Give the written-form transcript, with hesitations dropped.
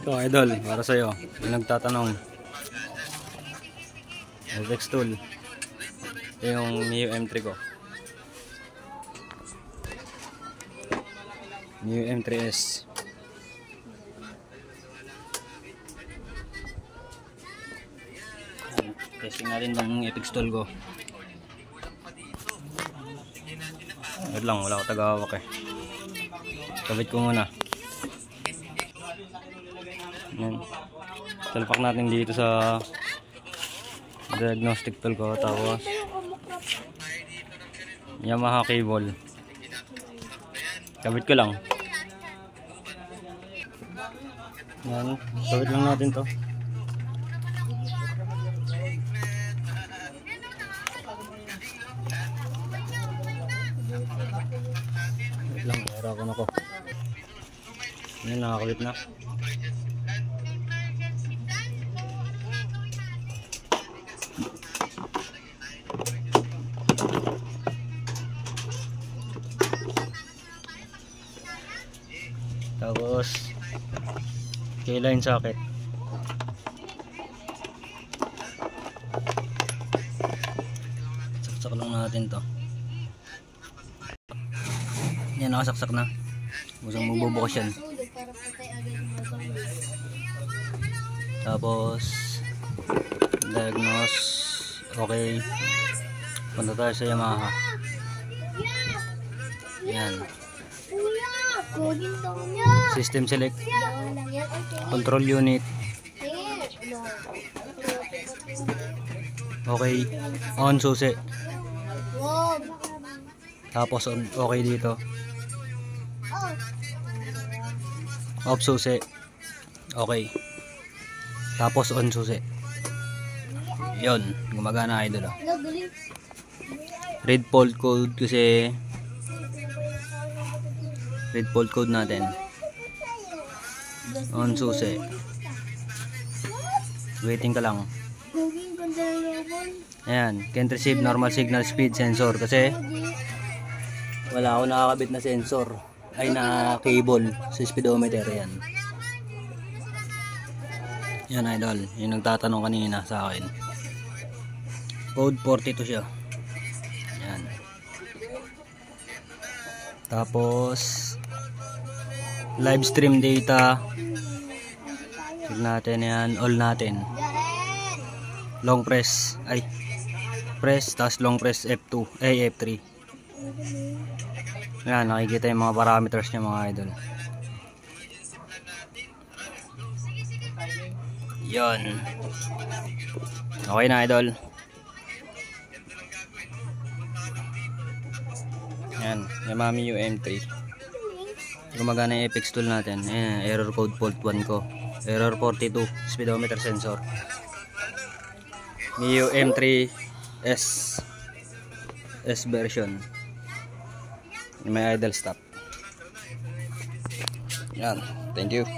Ito idol, para sa'yo. Yung nagtatanong. Apex tool. Ito yung Mio M3 ko. Mio M3S. Testing natin itong Apex tool ko. Wait lang, wala ko tagahawak eh. Kabit ko muna. Yan. Salpak natin dito sa diagnostic tool ko. Tapos Yamaha cable. Kabit ko lang. Yan. Kabit lang natin to. Wait lang, meron ako na ko. Yan, nakakabit na. Tapos K-line socket. Saksak lang natin to. Yan, nakasaksak na. Musang magbubukas yan. Tapos diagnose. Okay. Punta tayo sa Yamaha. Yan. System select. Control unit. Okay. On susi. Tapos on, okay dito. Off susi. Okay. Tapos on susi. Yun, gumagana idol. Red fault code kasi red fault code natin. On susi. Waiting ka lang. Ayan, can't receive normal signal speed sensor kasi wala ako nakakabit na sensor ay na cable sa speedometer. Yan. Yan idol, yung nagtatanong kanina sa akin. Code 42 siya. Yan. Tapos live stream data. Tignan natin yan, all natin. Long press, ay press, tas long press F2, ay F3. Yan, nakikita yung mga parameters niya mga idol. Yon. Okay na idol. Yan, Yamaha Mio M3. Gumagana yung Apex tool natin. Ayan, error code fault 1 ko. Error 42, speedometer sensor. Mio M3S version. May idle stop. Yan, thank you.